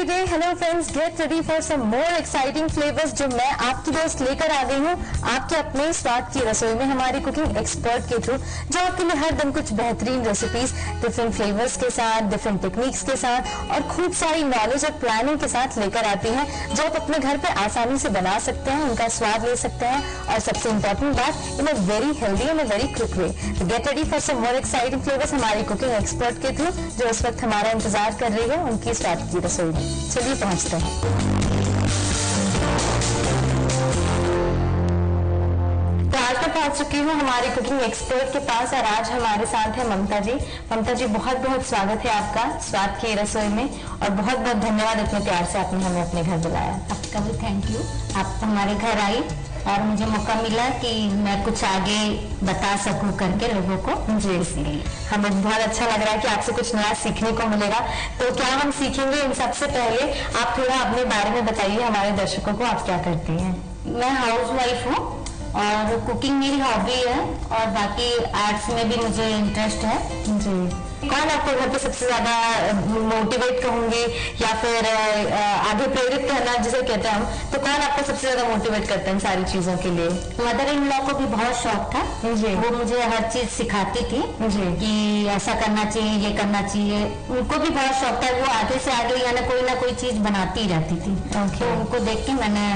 Day. Hello friends, get ready for some more exciting flavours जो मैं आपकी दोस्त लेकर आ गई हूँ आपके अपने स्वाद की रसोई में हमारी कुकिंग एक्सपर्ट के थ्रू, जो आपके लिए हर दिन कुछ बेहतरीन रेसिपीज डिफरेंट फ्लेवर्स के साथ, डिफरेंट टेक्निक्स के साथ और खूब सारी नॉलेज और प्लानिंग के साथ लेकर आती हैं, जो आप अपने घर पे आसानी से बना सकते हैं, उनका स्वाद ले सकते हैं और सबसे इम्पोर्टेंट बात, in a very healthy and a very quick way. तो get ready for some more exciting flavours हमारी कुकिंग एक्सपर्ट के थ्रू, जो इस वक्त हमारा इंतजार कर रही है उनकी स्वाद की रसोई में। चलिए पहुंचते हैं। तो आज मैं पहुंच चुकी हूँ हमारी कुकिंग एक्सपर्ट के पास और आज हमारे साथ है ममता जी। ममता जी, बहुत बहुत स्वागत है आपका स्वाद की रसोई में और बहुत बहुत धन्यवाद इतने प्यार से आपने हमें अपने घर बुलाया। आपका भी थैंक यू, आप हमारे घर आई और मुझे मौका मिला कि मैं कुछ आगे बता सकूं करके लोगों को। जी, इसलिए हमें बहुत अच्छा लग रहा है कि आपसे कुछ नया सीखने को मिलेगा। तो क्या हम सीखेंगे, इन सबसे पहले आप थोड़ा अपने बारे में बताइए हमारे दर्शकों को, आप क्या करती हैं? मैं हाउस वाइफ हूँ और कुकिंग मेरी हॉबी है और बाकी आर्ट्स में भी मुझे इंटरेस्ट है। जी, कौन आपको घर पे सबसे ज्यादा मोटिवेट कहूंगी या फिर आगे प्रेरित करना जिसे कहते हैं हम, तो कौन आपको सबसे ज्यादा मोटिवेट करते हैं सारी चीजों के लिए? मदर इन लॉ को भी बहुत शौक था। जी, वो मुझे हर चीज सिखाती थी। जी, कि ऐसा करना चाहिए, ये करना चाहिए। उनको भी बहुत शौक था, वो आगे से आगे यानी कोई ना कोई चीज बनाती ही रहती थी। तो उनको देख के मैंने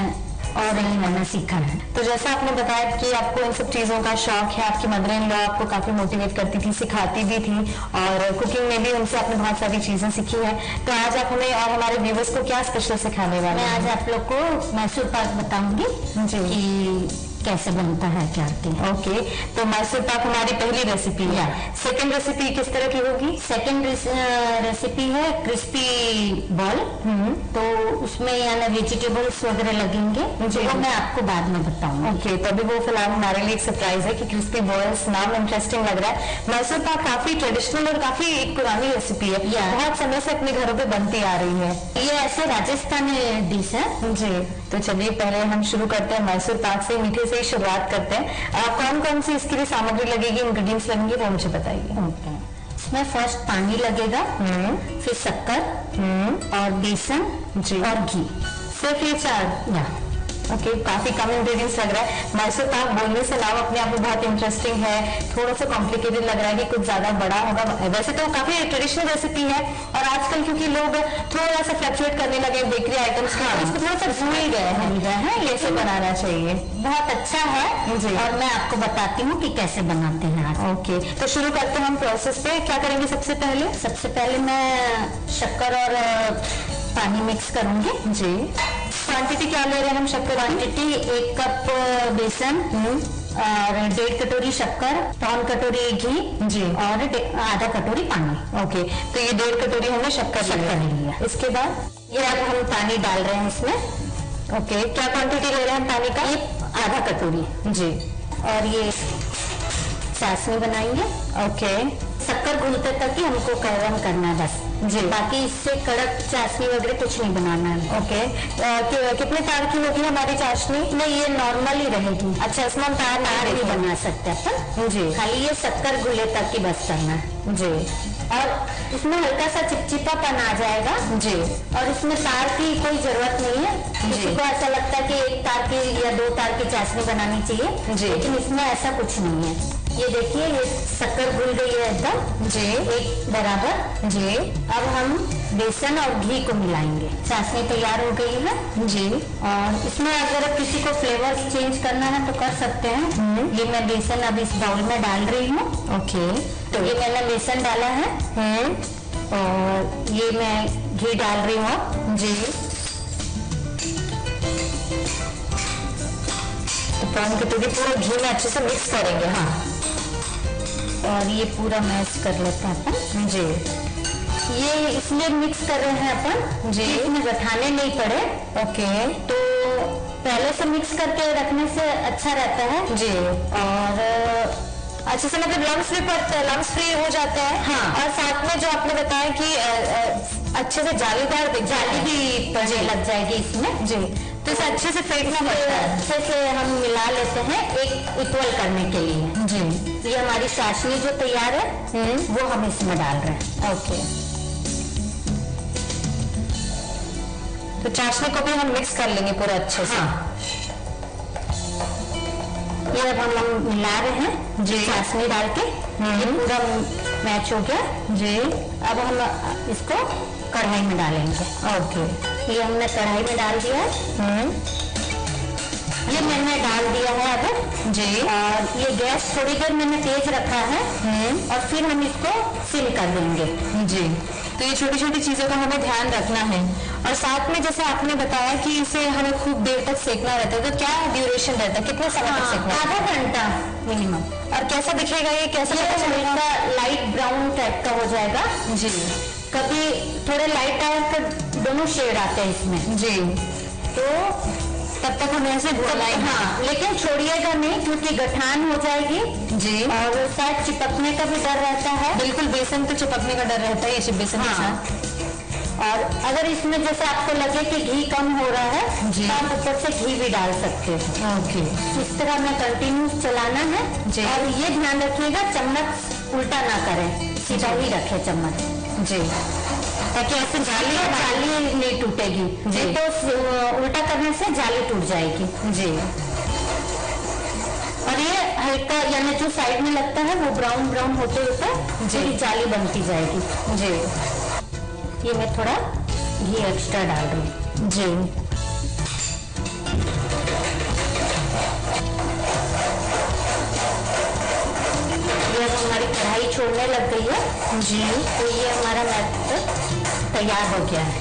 मैंने सीखा है। तो जैसा आपने बताया कि आपको इन सब चीजों का शौक है, आपकी मदर इन लॉ आपको काफी मोटिवेट करती थी, सिखाती भी थी और कुकिंग में भी उनसे आपने बहुत सारी चीजें सीखी है। तो आज आप हमें और हमारे व्यूवर्स को क्या स्पेशल सिखाने वाले हैं? मैं आज आप लोग को मैसूर पाक बताऊंगी जी कि कैसे बनता है क्या। ओके, तो मैसूर पाक हमारी पहली रेसिपी है। सेकंड रेसिपी किस तरह की होगी? सेकंड रेसिपी है क्रिस्पी बॉल। तो उसमें यानी वेजिटेबल्स वगैरह लगेंगे, वो मैं आपको बाद में बताऊंगी। ओके, तो अभी वो फिलहाल हमारे लिए एक सरप्राइज है कि क्रिस्पी बॉल्स, नाम इंटरेस्टिंग लग रहा है। मैसूर पाक काफी ट्रेडिशनल और काफी एक पुरानी रेसिपी है, बहुत समय से अपने घरों पे बनती आ रही है। ये ऐसे राजस्थानी डिश है। जी, तो चलिए पहले हम शुरू करते हैं मैसूर पाक से, मीठे से ही शुरुआत करते हैं। कौन कौन सी इसके लिए सामग्री लगेगी, इंग्रेडिएंट्स लगेंगे, वो मुझे बताइए। इसमें फर्स्ट पानी लगेगा, फिर शक्कर और बेसन जी और घी, सिर्फ ये चार? ओके, काफी कम इंग्रेडिएंट्स लग रहा है। मैसूर पाक बोलने से अलावा अपने आप में बहुत इंटरेस्टिंग है, थोड़ा सा कॉम्प्लिकेटेड लग रहा है कि कुछ ज्यादा बड़ा होगा। वैसे तो काफी ट्रेडिशनल रेसिपी है और आजकल क्योंकि लोग थोड़ा सा फ्लक्चुएट करने लगे बेकरी आइटम्स का, उसको थोड़ा सा भूल गए हैं कैसे बनाना चाहिए। बहुत अच्छा है जी, और मैं आपको बताती हूँ कि कैसे बनाते हैं आज। ओके, तो शुरू करते हैं हम प्रोसेस पे। क्या करेंगे सबसे पहले? सबसे पहले मैं शक्कर और पानी मिक्स करूंगी। जी, क्वांटिटी क्या ले रहे हैं हम शक्कर? क्वांटिटी 1 कप बेसन और 1.5 कटोरी शक्कर, 1 कटोरी घी जी और आधा कटोरी पानी। ओके, तो ये 1.5 कटोरी हमने शक्कर ले लिया। इसके बाद ये अब हम पानी डाल रहे हैं इसमें। ओके, क्या क्वांटिटी ले रहे हैं पानी का? ये आधा कटोरी जी, और ये चाशनी बनाएंगे। ओके, शक्कर घुलते तक ही हमको गर्म करना है बस जी, बाकी इससे कड़क चाशनी वगैरह कुछ नहीं बनाना है। ओके, कितने तार की होगी हमारी चाशनी? नहीं, ये नॉर्मल ही रहेगी। अच्छा, इसमें हम तार नहीं बना सकते अपन जी, खाली ये शक्कर घुले तक ही बस करना है जी। और इसमें हल्का सा चिपचिपापन आ जाएगा जी, और इसमें तार की कोई जरूरत नहीं है। किसी को ऐसा लगता है कि 1 तार की या 2 तार की चाशनी बनानी चाहिए जी, लेकिन इसमें ऐसा कुछ नहीं है। ये देखिए, ये शक्कर घुल गई है एकदम जी, एक बराबर जी। अब हम बेसन और घी को मिलाएंगे। चाशनी तैयार हो गई है जी, और इसमें अगर किसी को फ्लेवर चेंज करना है तो कर सकते हैं। ये मैं बेसन अब इस बाउल में डाल रही हूँ। ओके, तो ये मैंने बेसन डाला है और ये मैं घी डाल रही हूँ। जी, तो पान कटोरी पूरा घी में अच्छे से मिक्स करेंगे। हाँ, और ये पूरा मैश कर लेते हैं अपन। जी, ये इसलिए मिक्स कर रहे हैं अपन जी, इसमें गठाने नहीं पड़े। ओके, तो पहले से मिक्स करके रखने से अच्छा रहता है जी, और अच्छे से मतलब लम्स फ्री हो जाते हैं। हाँ, और साथ में जो आपने बताया कि अच्छे से जालीदार जाली भी पड़ने लग जाएगी इसमें जी, तो इसे अच्छे से फेंटना पड़ता है। अच्छे से हम मिला लेते हैं एक इक्वल करने के लिए। जी, ये हमारी चाशनी जो तैयार है वो हम इसमें डाल रहे हैं। ओके, तो चाशनी को भी हम मिक्स कर लेंगे पूरा अच्छे से। ये अब हम मिला रहे हैं जी, चाशनी डाल के ये पूरा मैच हो गया जी। अब हम इसको कढ़ाई में डालेंगे। ओके, ये हमने कढ़ाई में डाल दिया है। ये मैंने डाल दिया है अब जी। और ये गैस थोड़ी देर मैंने तेज रखा है और फिर हम इसको सिम कर देंगे जी। तो ये छोटी छोटी चीजों का हमें ध्यान रखना है। और साथ में जैसे आपने बताया कि इसे हमें खूब देर तक सेकना रहता है, तो क्या ड्यूरेशन रहता है, कितने समय तक सेकना? आधा घंटा मिनिमम। और कैसा दिखेगा ये, कैसा लाइट ब्राउन टाइप का हो जाएगा जी। कभी थोड़े लाइट डार्क दोनों शेड आते हैं इसमें जी। तो तब तक हमें ऐसे भूनना है। हाँ, लेकिन छोड़िएगा नहीं क्योंकि गठान हो जाएगी जी। और शायद चिपकने का भी डर रहता है। बिल्कुल, बेसन तो चिपकने का डर रहता है ये बेसन के साथ। और अगर इसमें जैसे आपको लगे कि घी कम हो रहा है जी, तो आप ऊपर से घी भी डाल सकते हैं। ओके, इस तरह में कंटिन्यूस चलाना है जी। और ये ध्यान रखिएगा चम्मच उल्टा ना करें, सीधा ही रखे चम्मच जी, ताकि ऐसे जाली नहीं टूटेगी जी। तो उल्टा करने से जाली टूट जाएगी जी। और ये हल्का यानी जो साइड में लगता है वो ब्राउन ब्राउन होते होते जी जाली बनती जाएगी जी। ये मैं थोड़ा घी एक्स्ट्रा डाल रही हूँ जी। ये हमारी कढ़ाई छोड़ने लग गई है जी। तो ये हमारा मैथड तैयार हो गया है।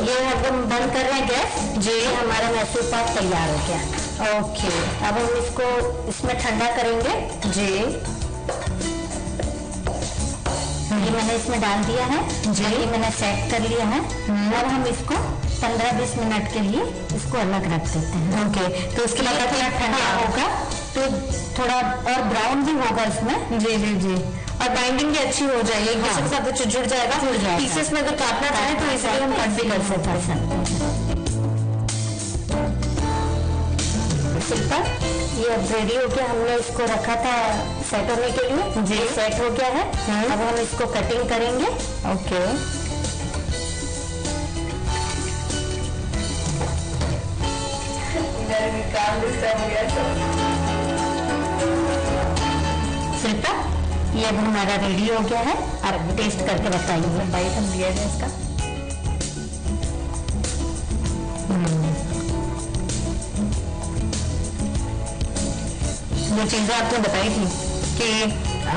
ये अब हम बंद कर रहे हैं गैस जी। हमारा मैसूर पाक तैयार हो गया। ओके, अब हम इसको इसमें ठंडा करेंगे जी। ये मैंने इसमें डाल दिया है जी। ये मैंने सेट कर लिया है। अब हम इसको 15-20 मिनट के लिए इसको अलग रख देते हैं। ओके, तो इसके बाद थोड़ा ठंडा होगा तो थोड़ा और ब्राउन भी होगा इसमें जी जी जी। और बाइंडिंग भी अच्छी हो जाएगी, एक दूसरे के साथ जुड़ जाएगा। पीसेस में अगर काटना चाहे तो इसलिए हम कट भी कर सकते हैं। ये अब रेडी हो गया, हमने इसको रखा था सेट होने के लिए जी। सेट हो गया है। अब हम इसको कटिंग करेंगे। ओके, शिल्पा ये अब हमारा रेडी हो गया है। आप टेस्ट करके बताइए। बाइट हम दिया है इसका। वो चीजें आपने बताई थी कि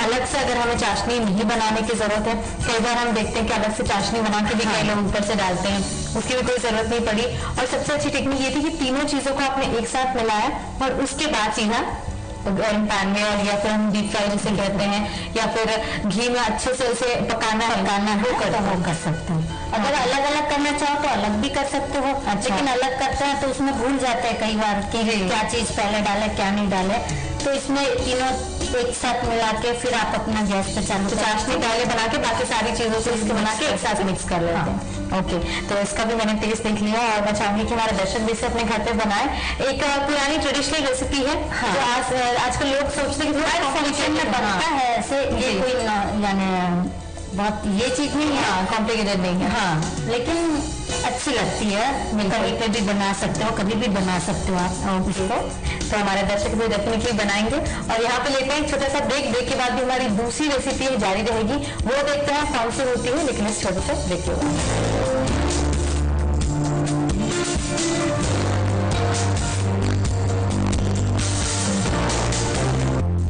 अलग से अगर हमें चाशनी नहीं बनाने की जरूरत है, कई बार हम देखते हैं कि अलग से चाशनी बना के भी कई लोग ऊपर से डालते हैं, उसकी भी कोई जरूरत नहीं पड़ी। और सबसे अच्छी टेक्निक ये थी कि तीनों चीजों को आपने एक साथ मिलाया और उसके बाद सीधा पैन में, और या फिर हम डीप फ्राई जिसे कहते हैं, या फिर घी में अच्छे से उसे पकाना है वो कर सकते हैं। अगर अलग अलग करना चाहो तो अलग भी कर सकते हो। लेकिन अलग करते हैं तो उसमें भूल जाते हैं कई बार कि क्या चीज पहले डाले क्या नहीं डाले। तो इसमें तीनों एक साथ मिला के फिर आप अपना गैस पे चालू चाशनी पहले बना के बाकी सारी चीजों से इसके बना के एक साथ मिक्स कर लेते हैं। ओके, तो इसका भी मैंने टेस्ट देख लिया और मैं चाहूंगी कि हमारे दर्शक भी इसे अपने घर पे बनाए। एक पुरानी ट्रेडिशनल रेसिपी है जो आजकल लोग सोचते हैं कि फंक्शन में बनता है ऐसे, ये कोई यानी बहुत ये चीज नहीं है, कॉम्प्लिकेटेड नहीं है। हाँ, लेकिन अच्छी लगती है। कहीं पे भी बना सकते हो, कभी भी बना सकते हो आप इसको। तो हमारे दर्शक भी डेफिनेटली बनाएंगे। और यहाँ पे लेते हैं छोटा सा ब्रेक के बाद भी हमारी दूसरी रेसिपी जारी रहेगी, वो देखते हैं कौन सी होती है, लेकिन इस छोटे से ब्रेक के बाद।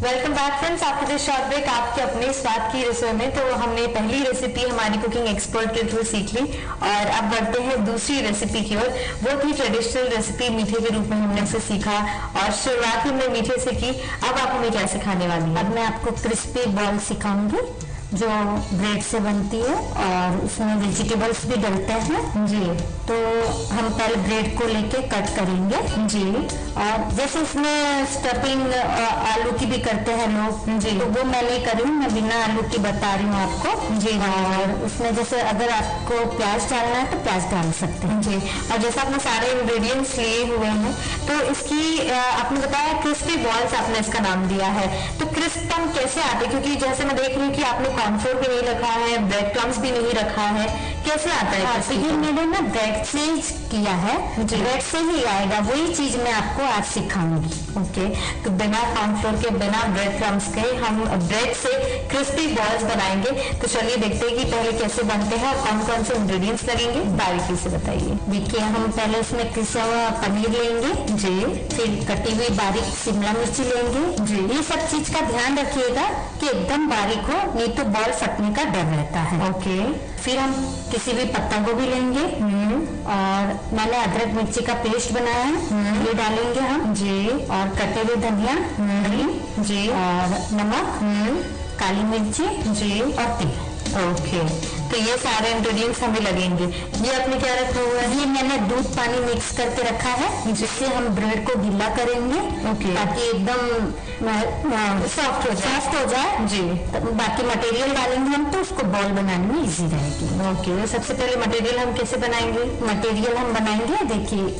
Welcome back friends, after this short break आपके अपने स्वाद की रसोई में। तो हमने पहली रेसिपी हमारी कुकिंग एक्सपर्ट के थ्रू सीख ली और अब बढ़ते हैं दूसरी रेसिपी की ओर। वो थी ट्रेडिशनल रेसिपी, मीठे के रूप में हमने उसे सीखा और शुरुआत हमने मीठे से की। अब आप हमें क्या सिखाने वाली हैं? अब मैं आपको क्रिस्पी बॉल सिखाऊंगी जो ब्रेड से बनती है और उसमें वेजिटेबल्स भी डलते हैं जी। तो हम पहले ब्रेड को लेके कट करेंगे जी। और जैसे इसमें स्टफिंग आलू की भी करते हैं लोग जी, तो वो मैं नहीं कर रही हूँ, मैं बिना आलू की बता रही हूँ आपको जी। और उसमें जैसे अगर आपको प्याज डालना है तो प्याज डाल सकते हैं जी। और जैसे आपने सारे इंग्रेडिएंट्स लिए हुए हैं, तो इसकी आपने बताया क्रिस्पी बॉल्स आपने इसका नाम दिया है, तो क्रिस्प का हम कैसे आते, क्योंकि जैसे मैं देख रही हूँ कि आपने कॉर्नफ्लोर भी नहीं रखा है, ब्रेड क्रम्स भी नहीं रखा है, कैसे आता है? तो ये मैंने ना ब्रेड से किया है, ब्रेड से ही आएगा, वही चीज मैं आपको आज सिखाऊंगी। ओके, तो बिना कॉर्नफ्लोर के, बिना ब्रेड क्रम्स के हम ब्रेड से क्रिस्पी बॉल्स बनाएंगे। तो चलिए देखते हैं कि पहले कैसे बनते हैं और कौन कौन से इंग्रेडिएंट्स लगेंगे, बारीकी से बताइए। देखिए, हम पहले उसमें पिसा हुआ पनीर लेंगे जी, फिर कटी हुई बारीक शिमला मिर्ची लेंगे जी। ये सब चीज का ध्यान रखिएगा कि एकदम बारीक हो, नहीं तो बॉल फटने का डर रहता है। ओके, फिर हम किसी भी पत्ता गोभी लेंगे और मैंने अदरक मिर्ची का पेस्ट बनाया है, ये डालेंगे हम जी, और कटे हुए धनिया जी, और नमक, काली मिर्ची जी और तेल। ओके, तो ये सारे इंग्रेडिएंट्स हमें लगेंगे। ये आपने क्या रखा हुआ है? ये मैंने दूध पानी मिक्स करके रखा है, जिससे हम ब्रेड को गीला करेंगे ओके, ताकि एकदम सॉफ्ट हो जाए जी। तो बाकी मटेरियल डालेंगे हम, तो उसको बॉल बनाने में इजी रहेगी। ओके, तो सबसे पहले मटेरियल हम कैसे बनाएंगे? मटेरियल हम बनाएंगे, देखिए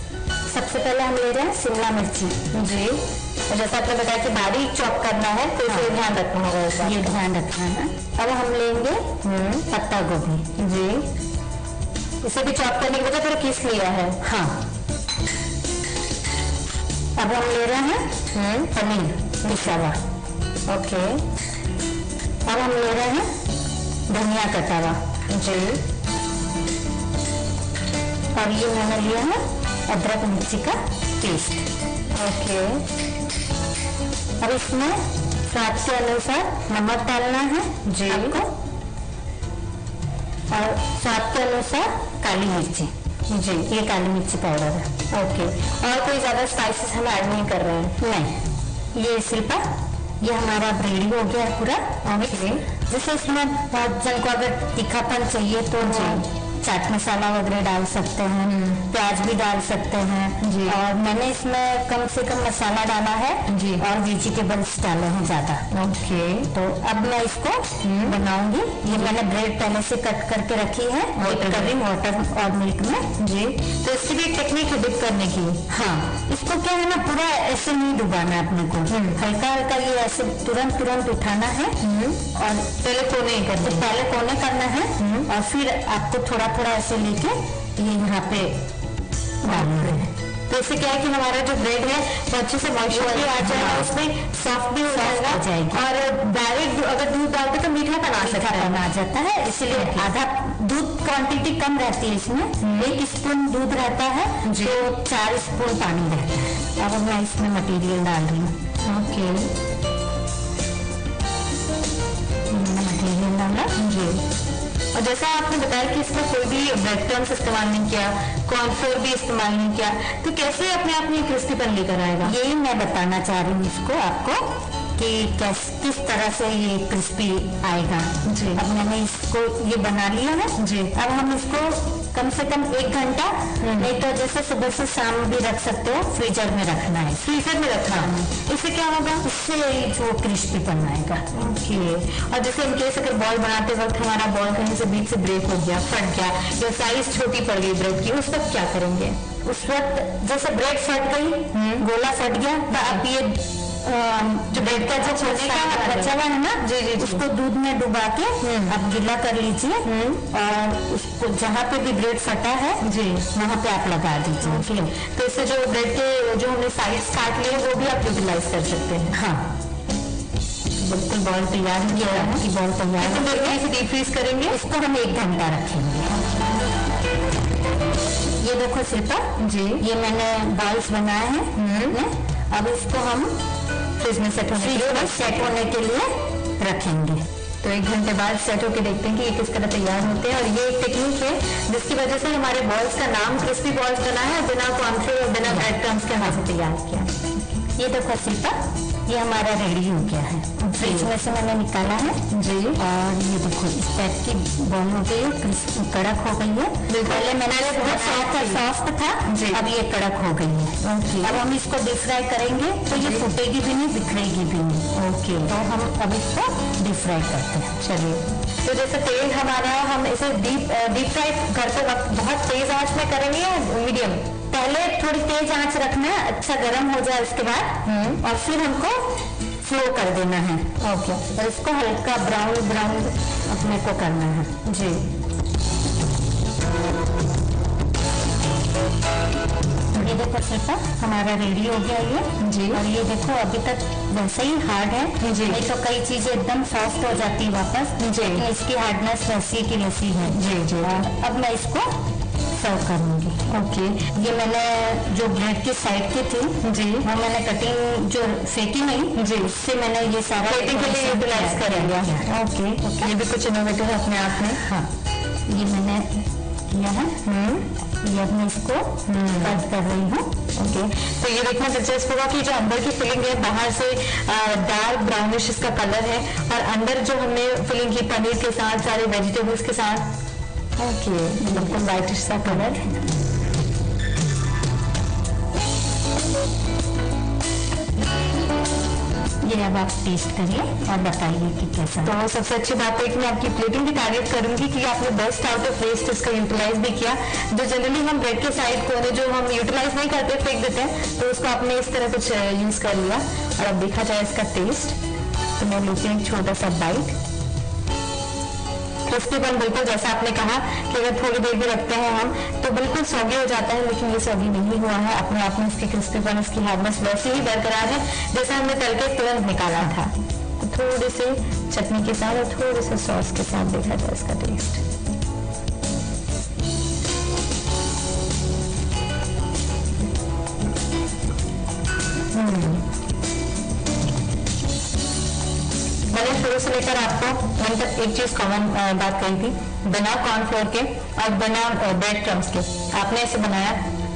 सबसे पहले हम ले रहे हैं शिमला मिर्ची जी, और जैसा आपने बताया कि बारीक चॉप करना है, तो इसे ध्यान रखना होगा, ये ध्यान रखना है। अब हम लेंगे पत्ता गोभी जी, इसे भी चॉप करने की वजह थोड़ा किस लिया है। हाँ, अब हम ले रहे हैं पनीर पिसा हुआ। ओके, अब हम ले रहे हैं धनिया कटा हुआ जी, और ये मैंने लिया है अदरक मिर्ची का पेस्ट। ओके, अब इसमें स्वाद के अनुसार नमक डालना है जी आपको, और स्वाद के अनुसार काली मिर्ची, जी, ये काली मिर्ची पाउडर है। ओके, और कोई ज्यादा स्पाइसेस हम ऐड नहीं कर रहे हैं? नहीं, ये शिल्पा, ये हमारा रेडी हो गया है पूरा। ओके, जैसे इसमें बहुत जन को अगर तीखापन चाहिए तो चाट मसाला वगैरह डाल सकते हैं, प्याज भी डाल सकते हैं जी। और मैंने इसमें कम से कम मसाला डाला है जी। और वेजिटेबल्स डाले हैं ज्यादा। ओके, तो अब मैं इसको बनाऊंगी। ये मैंने ब्रेड पहले से कट करके रखी है, डिप कर रही वाटर और मिल्क में। जी, तो इसकी भी एक टेक्निक है डिप करने की। हाँ, इसको क्या है ना, पूरा ऐसे नहीं डुबाना है अपने को, हल्का हल्का ये ऐसे तुरंत तुरंत उठाना है और पहले कोने ही करना है। पहले कोने करना है और फिर आपको थोड़ा थोड़ा ऐसे लेके ये यहाँ पे डालना है। तो इससे क्या है कि हमारा जो ब्रेड है वो अच्छे से मॉइस्चर भी आ जाएगा, उसमें सॉफ्ट भी हो जाएगा, और डायरेक्ट अगर दूध डालते तो मीठापन आ सकता है। आ जाता है, इसलिए आधा दूध क्वांटिटी कम रहती है इसमें, 1 स्पून दूध रहता है तो 4 स्पून पानी रहता है। अब मैं इसमें मटेरियल डाल रही हूँ। ओके, मटेरियल डाला जी, और जैसा आपने बताया कि इसमें कोई भी ब्रेड क्रम्स इस्तेमाल नहीं किया, कॉर्नफ्लोर भी इस्तेमाल नहीं किया, तो कैसे अपने आप में क्रिस्पीपन लेकर आएगा? यही मैं बताना चाह रही हूँ इसको आपको कि किस तरह से ये क्रिस्पी आएगा। जी। अब मैंने इसको ये बना लिया है जी। अब हम इसको कम से कम 1 घंटा, नहीं तो जैसे सुबह से शाम भी रख सकते हो, फ्रीजर में रखना है। फ्रीजर में रखना है, इससे क्या होगा? इससे जो क्रिस्पीपन आएगा। ओके, और जैसे इनकेस अगर बॉल बनाते वक्त हमारा बॉल कहीं से बीच से ब्रेक हो गया, फट गया, या साइज छोटी पड़ गई ब्रेड की, उस वक्त क्या करेंगे? उस वक्त जैसे ब्रेड फट गई, गोला फट गया, तो आप ये जो ब्रेड का जो बचा हुआ है ना, जी, उसको दूध में डुबा के आप गीला कर लीजिए और उसको जहाँ पे भी ब्रेड फटा है जी, वहाँ पे आप लगा दीजिए। ओके, तो इससे जो ब्रेड के जो हमने साइड्स काट लिए वो भी आप यूटिलाइज कर सकते हैं। हाँ, बिल्कुल, बॉल तैयार हो गया है। की बॉल तैयार है। तो इसे डीप फ्रीज करेंगे। इसको हम 1 घंटा रखेंगे। ये देखो शिल्पा जी, ये मैंने बॉल्स बनाए हैं। अब इसको हम फ्रिज में सेट होने के लिए रखेंगे। तो 1 घंटे बाद सेट होके देखते हैं कि ये किस तरह तैयार होते हैं। और ये एक टेक्निक है जिसकी वजह से हमारे बॉल्स का नाम क्रिस्पी बॉल्स बना है, बिना कॉर्नफ्लोर और बिना ब्रेड क्रम्स के हाथ से तैयार किया। ये देखो शिल्पा, ये हमारा रेडी हो गया है, फ्रिज में से मैंने निकाला है जी, और ये देखो इस टाइप की बॉल हो गई है, कड़क हो गई है। पहले मैंने सॉफ्ट था जी, अब ये कड़क हो गई है। ओके, अब हम इसको डीप फ्राई करेंगे तो ये फूटेगी भी नहीं, बिखरेगी भी नहीं। ओके, तो हम अब इसको डीप फ्राई करते हैं। चलिए, तो जैसे तेल हमारा, हम इसे डीप फ्राई करते वक्त बहुत तेज आंच में करेंगे या मीडियम? पहले थोड़ी तेज आंच रखना है, अच्छा गर्म हो जाए उसके बाद, और फिर हमको फ्लो कर देना है। ओके, और इसको हल्का ब्राउन ब्राउन अपने को करना है जी। ये देखो शिल्पा, हमारा रेडी हो गया ये जी। और ये देखो अभी तक वैसे ही हार्ड है जी। नहीं तो कई चीजें एकदम सॉफ्ट हो जाती है वापस जी। लेकिन इसकी हार्डनेस वैसी की वैसी है। जी जी। और अब मैं इसको सर्व करूंगी। ओके, ये मैंने जो ब्रेड की साइड की थी जी, वो मैंने कटिंग जो फेंकी नहीं जी, उससे मैंने ये सारा प्लेटिंग के लिए यूटिलाइज कर लिया। ओके, ये भी कुछ इनोवेटिव है अपने आप में। हाँ, ये मैंने किया है। ये मैं इसको कट कर रही हूँ। ओके, तो ये देखना दिलचस्प होगा कि जो अंदर की फिलिंग है बाहर से डार्क ब्राउनिश इसका कलर है और अंदर जो हमने फिलिंग की पनीर के साथ सारे वेजिटेबल्स के साथ, ओके, बिल्कुल वाइटिश सा कलर। ये अब आप टेस्ट करिए और बताइए कि कैसा। तो सबसे अच्छी बात है कि मैं आपकी प्लेटिंग की तारीफ करूंगी कि आपने बेस्ट आउट ऑफ वेस्ट इसका यूटिलाइज भी किया। जो जनरली हम ब्रेड के साइड कोने जो हम यूटिलाइज नहीं करते फेंक देते हैं, तो उसको आपने इस तरह कुछ यूज कर लिया। और अब देखा जाए इसका टेस्ट, तो मैं लेती हूँ एक छोटा सा बाइट। क्रिस्पीपन बिल्कुल जैसा आपने कहा कि अगर थोड़ी देर भी रखते हैं हम तो बिल्कुल सॉगी हो जाता है, लेकिन ये सॉगी नहीं हुआ है। अपने आप में इसकी क्रिस्पीपन, इसकी हार्डनेस वैसे ही बरकरार है जैसे हमने तल के तुरंत निकाला था। तो थोड़े से चटनी के साथ और थोड़े से सॉस के साथ देखा जाए इसका टेस्ट। मैंने शुरू से लेकर आपको अभी तक एक चीज कॉमन बात कही थी, बिना कॉर्नफ्लोर के और बिना ब्रेड क्रम्स के आपने इसे बनाया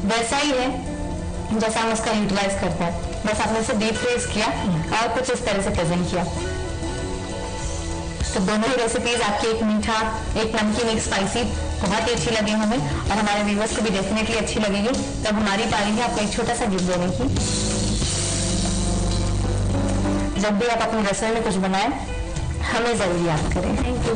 वैसा ही है जैसा हम उसका यूटिलाइज करते हैं, बस आपने इसे डीप फ्रीज किया और कुछ इस तरह से प्रेजेंट किया। तो दोनों ही रेसिपीज आपकी, एक मीठा एक नमकीन एक स्पाइसी, बहुत ही अच्छी लगी हमें और हमारे व्यूवर्स को भी डेफिनेटली अच्छी लगेगी। तब हमारी पारी है आपको एक छोटा सा गिफ्ट देने की। जब भी आप अपनी रसोई में कुछ बनाएं हमें जरूर याद करें। Thank you.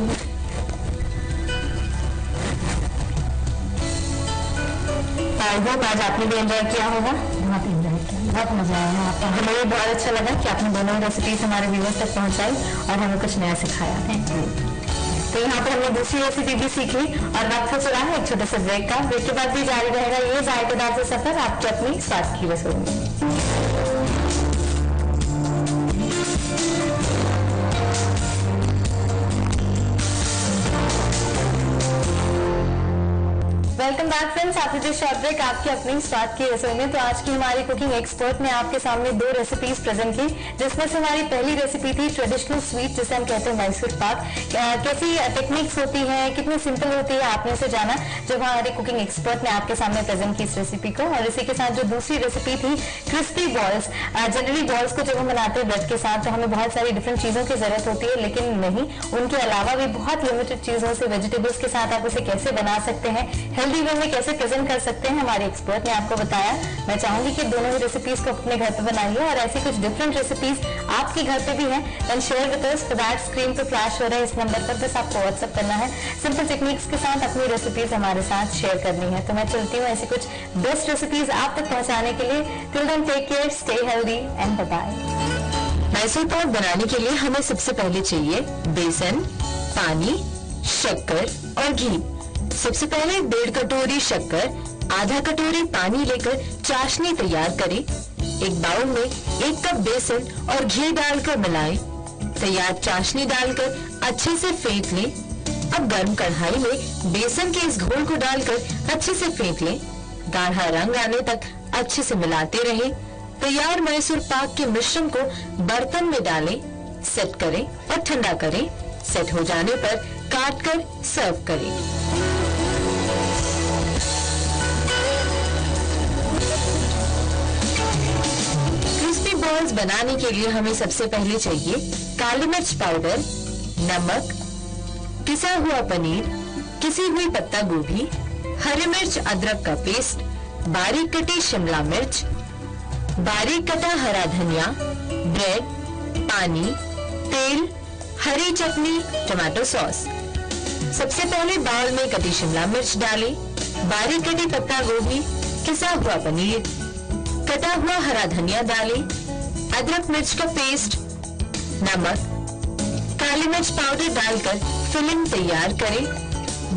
आई होप आज आपने भी एंजॉय किया होगा। बहुत एंजॉय किया, बहुत मजा आया आपका। हमें भी बहुत अच्छा लगा कि आपने दोनों ही रेसिपीज हमारे व्यूवर्स तक पहुंचाई और हमें कुछ नया सिखाया। तो यहाँ पर हमने दूसरी रेसिपी भी सीखी और वक्त हो चला है एक छोटे से ब्रेक का। ब्रेक के बाद भी जारी रहेगा ये जायकेदार से सफर आपकी अपनी स्वाद की रसोई में। Welcome back friends, after this short break आपकी अपनी स्वाद की रसोई में। तो आज की हमारी कुकिंग एक्सपर्ट ने आपके सामने 2 रेसिपीज प्रेजेंट की, जिसमें से हमारी पहली रेसिपी थी ट्रेडिशनल स्वीट जिसे हम कहते हैं मैसूर पाक। कैसी टेक्निक्स होती हैं, कितनी सिंपल होती है, आपने उसे जाना जब हमारे कुकिंग एक्सपर्ट ने आपके सामने प्रेजेंट की इस रेसिपी को। और इसी के साथ जो दूसरी रेसिपी थी क्रिस्पी बॉल्स। जनरली बॉल्स को जब हम बनाते हैं ब्रेड के साथ तो हमें बहुत सारी डिफरेंट चीजों की जरूरत होती है, लेकिन नहीं, उनके अलावा भी बहुत लिमिटेड चीजों से वेजिटेबल्स के साथ आप उसे कैसे बना सकते हैं, हेल्दी वे में कैसे प्रेजेंट कर सकते हैं, हमारे एक्सपर्ट ने आपको बताया। मैं चाहूंगी कि दोनों ही रेसिपीज को अपने घर पे बनाइए और ऐसी कुछ डिफरेंट रेसिपीज आपके घर पे भी हैं, then share with us. For that screen पे फ्लैश हो रहा है इस नंबर पर, बस आपको व्हाट्सएप करना है। सिंपल टेक्निक्स के साथ अपनी रेसिपीज हमारे साथ शेयर करनी है। तो मैं चलती हूँ ऐसी कुछ बेस्ट रेसिपीज आप तक पहुंचाने के लिए। Till then take care, stay healthy and bye bye. Mysore pak बनाने के लिए हमें सबसे पहले चाहिए बेसन, पानी, शक्कर और घी। सबसे पहले 1.5 कटोरी शक्कर, आधा कटोरी पानी लेकर चाशनी तैयार करें। एक बाउल में 1 कप बेसन और घी डालकर मिलाएं। तैयार चाशनी डालकर अच्छे से फेंट लें। अब गर्म कढ़ाई में बेसन के इस घोल को डालकर अच्छे से फेंट लें। गाढ़ा रंग आने तक अच्छे से मिलाते रहें। तैयार मैसूर पाक के मिश्रण को बर्तन में डालें, सेट करें और ठंडा करें। सेट हो जाने पर काट कर सर्व करें। क्रिस्पी बॉल्स बनाने के लिए हमें सबसे पहले चाहिए काली मिर्च पाउडर, नमक, पिसा हुआ पनीर, किसी हुई पत्ता गोभी, हरी मिर्च अदरक का पेस्ट, बारीक कटी शिमला मिर्च, बारीक कटा हरा धनिया, ब्रेड, पानी, तेल, हरी चटनी, टमाटो सॉस। सबसे पहले बाउल में कटी शिमला मिर्च डालें, बारीक कटी पत्ता गोभी, किसा हुआ पनीर, कटा हुआ हरा धनिया डालें, अदरक मिर्च का पेस्ट, नमक, काली मिर्च पाउडर डालकर फिलिंग तैयार करें।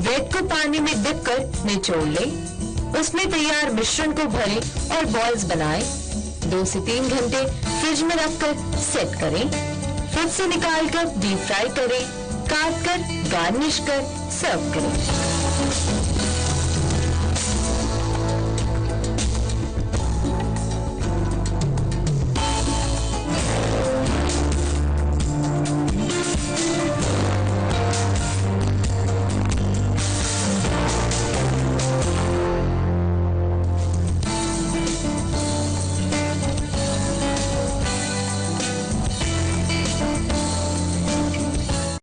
ब्रेड को पानी में डिप कर निचोड़ लें। उसमें तैयार मिश्रण को भरें और बॉल्स बनाएं। 2 से 3 घंटे फ्रिज में रखकर सेट करें। फ्रिज से निकालकर डीप फ्राई करें। काट कर गार्निश कर सर्व करें।